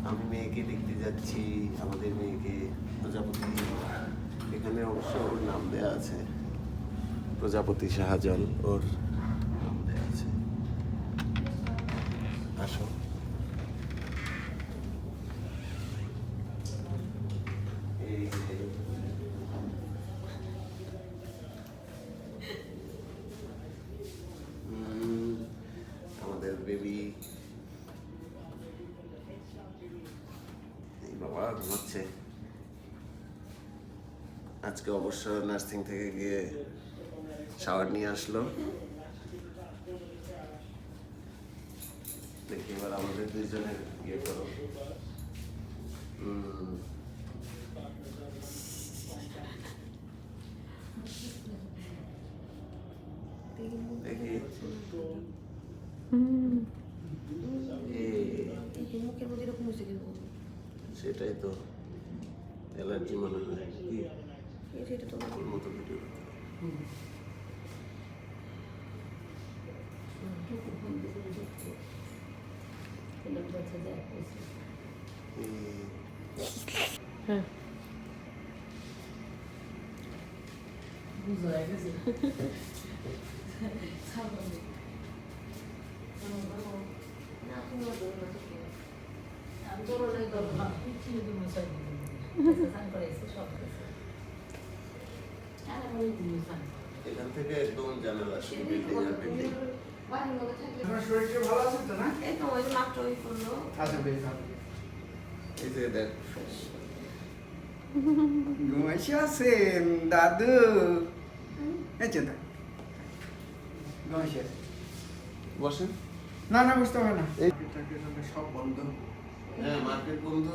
আমি মেয়েকে দেখতে যাচ্ছি, আমাদের মেয়েকে প্রজাপতি। এখানে অবশ্য ওর নাম দেওয়া আছে, প্রজাপতি শাহজাল ওর নাম দেওয়া আছে। আসো। আমাদের বেবি বাবা ঘুমাচ্ছে। আজকে অবশ্য নার্সিং থেকে গিয়ে শাওয়ার নিয়ে আসলো। দেখি এবার আমাদের দুইজনের ইয়ে করো। দেখি সেটাই তো অ্যালার্জি মনে হয় ওর মতো ভিডিও। হ্যাঁ এখান থেকে একদম জানালা শুরু হয়ে যাবে। শরীরটা ভালো আছে তো না? এই তো ওই মাত্র ওই করলো। আচ্ছা বেশ ভালো। এই যে দেখ ঘুমাইছে আছেন দাদু? এই চিন্তা ঘুমাইছে। বসেন। না না বুঝতে হবে না, সব বন্ধ। হ্যাঁ মার্কেট বন্ধ,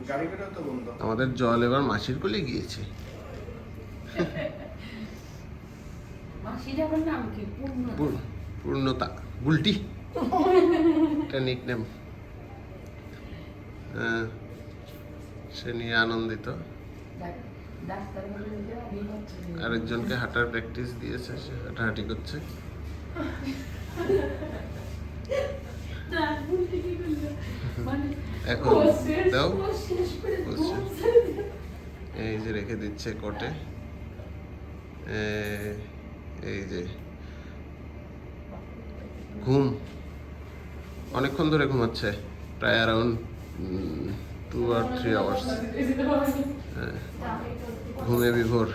গাড়ি ঘোড়া তো বন্ধ। আমাদের জল এবার মাসির কোলে গিয়েছে। মাসির নাম কি? পূর্ণতা বুলটি একটা নিকনেম। সে নিয়ে আনন্দিত। আরেকজনকে হাঁটার প্র্যাকটিস দিয়েছে, সে হাঁটাহাঁটি করছে। এখন দাও, এই যে রেখে দিচ্ছে কোটে। এই যে ঘুম অনেকক্ষণ ধরে ঘুমাচ্ছে, প্রায় অ্যারাউন্ড 2 or 3 hours। ঘুমে বিভোর।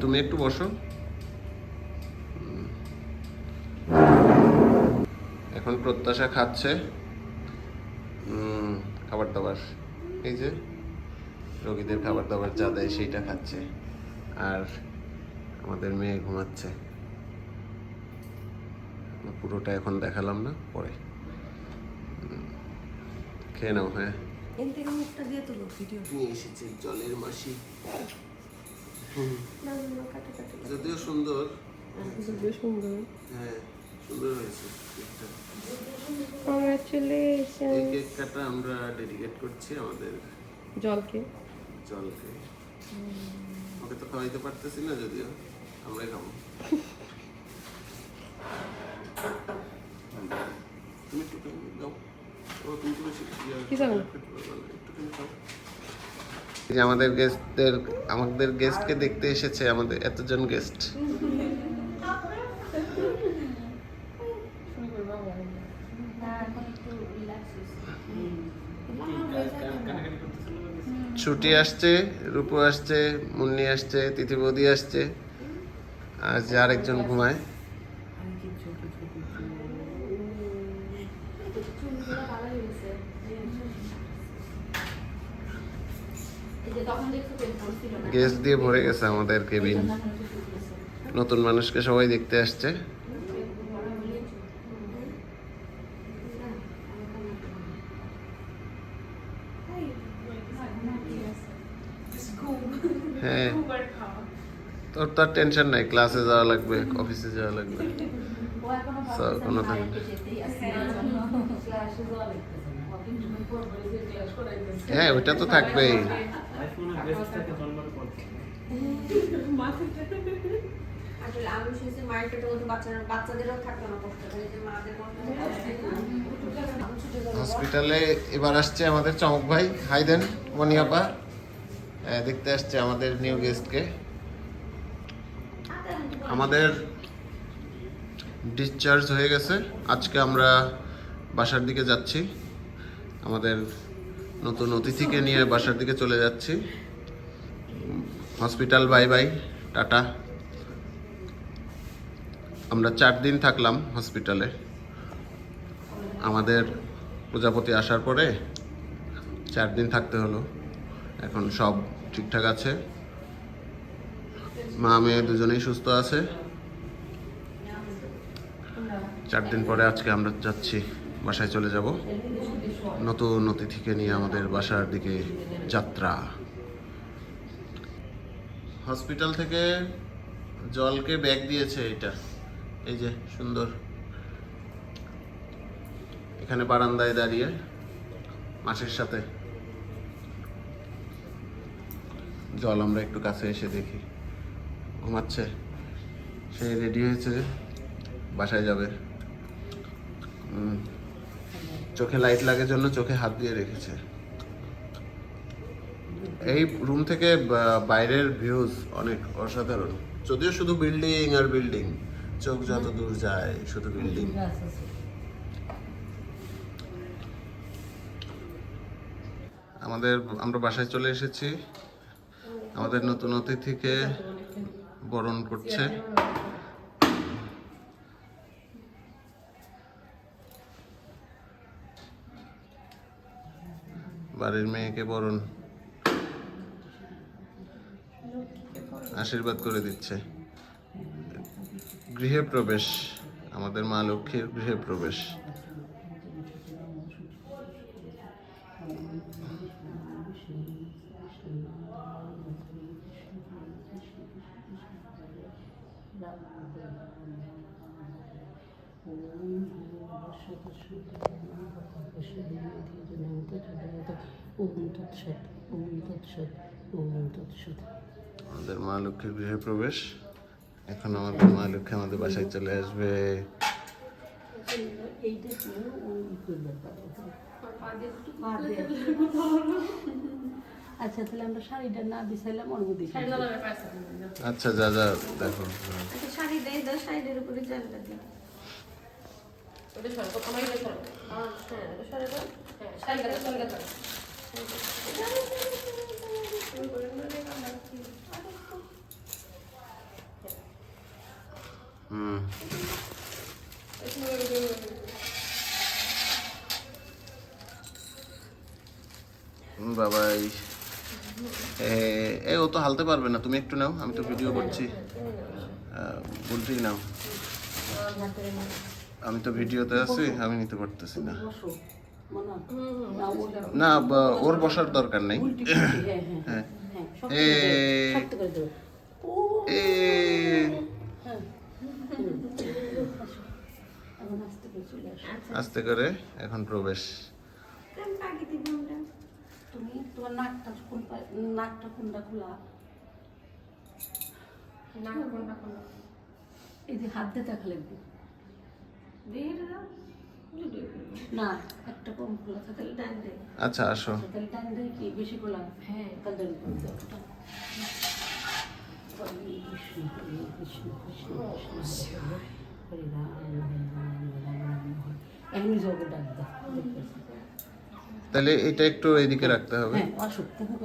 তুমি একটু বসো। এখন প্রত্যাশা খাচ্ছে খাবার দাবার, এই যে রোগীদের খাবার দাবার যা দেয় সেইটা খাচ্ছে। আর আমাদের মেয়ে ঘুমাচ্ছে। পুরোটা এখন দেখালাম না, পরে খেয়ে নাও। হ্যাঁ নিয়ে এসেছে জলের মাসি, যদিও সুন্দর। হ্যাঁ সুন্দর হয়েছে কেকটা। এই কেকটা আমরা ডেডিকেট করছি আমাদের জলকে। ওকে তো খাওয়াইতে পারতেছি না, যদিও আমরাই খাবো। তুমি একটু দাও, তুমি তো বেশি আমাদের গেস্টকে দেখতে এসেছে, আমাদের এতজন গেস্ট। ছুটি আসছে, রূপু আসছে, মুন্নি আসছে, তিথি বৌদি আসছে, আর যে আরেকজন ঘুমায়। গেস্ট দিয়ে ভরে গেছে আমাদের কেবিন। নতুন মানুষকে সবাই দেখতে আসছে। হ্যাঁ তোর তো আর টেনশন নাই, ক্লাসে যাওয়া লাগবে, অফিসে যাওয়া লাগবে, কোনো হ্যাঁ ওইটা তো থাকবেই। আসলে আমি শুনছি মায়ের পেটে মধ্যে বাচ্চাদেরও থাকতো না কষ্ট করে যে মাদের হসপিটালে এবার আসছে আমাদের চমক ভাই। হাই দেন মনিয়াপা, দেখতে আসছে আমাদের নিউ গেস্টকে। আমাদের ডিসচার্জ হয়ে গেছে, আজকে আমরা বাসার দিকে যাচ্ছি। আমাদের নতুন অতিথিকে নিয়ে বাসার দিকে চলে যাচ্ছি। Hospital bye bye, tata. আমরা 4 দিন থাকলাম হসপিটালে। আমাদের প্রজাপতি আসার পরে 4 দিন থাকতে হলো। এখন সব ঠিকঠাক আছে, মা মেয়ে দুজনেই সুস্থ আছে। 4 দিন পরে আজকে আমরা যাচ্ছি, বাসায় চলে যাব। নতুন অতিথিকে নিয়ে আমাদের বাসার দিকে যাত্রা। হসপিটাল থেকে জলকে ব্যাগ দিয়েছে, এটা এই যে সুন্দর, এখানে বারান্দায় দাঁড়িয়ে মাসির সাথে জল। আমরা একটু কাছে এসে দেখি, ঘুমাচ্ছে। সে রেডি হয়েছে, বাসায় যাবে। চোখে লাইট লাগার জন্য চোখে হাত দিয়ে রেখেছে। এই রুম থেকে বাইরের ভিউজ অনেক অসাধারণ, যদিও শুধু বিল্ডিং আর বিল্ডিং, চোখ যত দূর যায় শুধু বিল্ডিং। আমরা বাসায় চলে এসেছি, আমাদের নতুন অতিথিকে বরণ করছে। বাড়ির মেয়েকে বরণ, আশীর্বাদ করে দিচ্ছে। গৃহে প্রবেশ, আমাদের মা লক্ষ্মীর গৃহে প্রবেশ। আমাদের মা লক্ষ্মীর গৃহে প্রবেশ। এখন আমাদের মা লক্ষ্মী আমাদের বাসায় চলে আসবে। আচ্ছা তাহলে আমরা শাড়িটা না বিছাইলাম অনুমতি। আচ্ছা যা যা দেখো। শাড়ি দেয়, শাড়ির উপরে জানলা দিই। বাবাই, ও তো হালতে পারবে না, তুমি একটু নাও, আমি তো ভিডিও করছি। বলছি নাও, আমি তো ভিডিওতে আছি, আমি নিতে পারতেছি না। না ওর বসার দরকার নেই। হ্যাঁ আস্তে করে এখন প্রবেশ। তুমি তোমার নাকটা কোনটা খোলা, এই যে হাত দিয়ে দেখা লাগবে না, একটা কম খোলা থাকে। আচ্ছা আসো। তাহলে টান দেয় কি বেশি খোলা? হ্যাঁ তাহলে এমনি জগৎ ডাক দাও। তাহলে এটা একটু এইদিকে রাখতে হবে।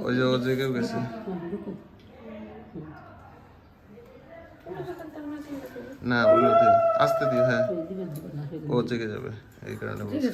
ওই যে ও জেগেও গেছে। না বলে আস্তে দিও। হ্যাঁ ও জেগে যাবে, এই কারণে বলছি।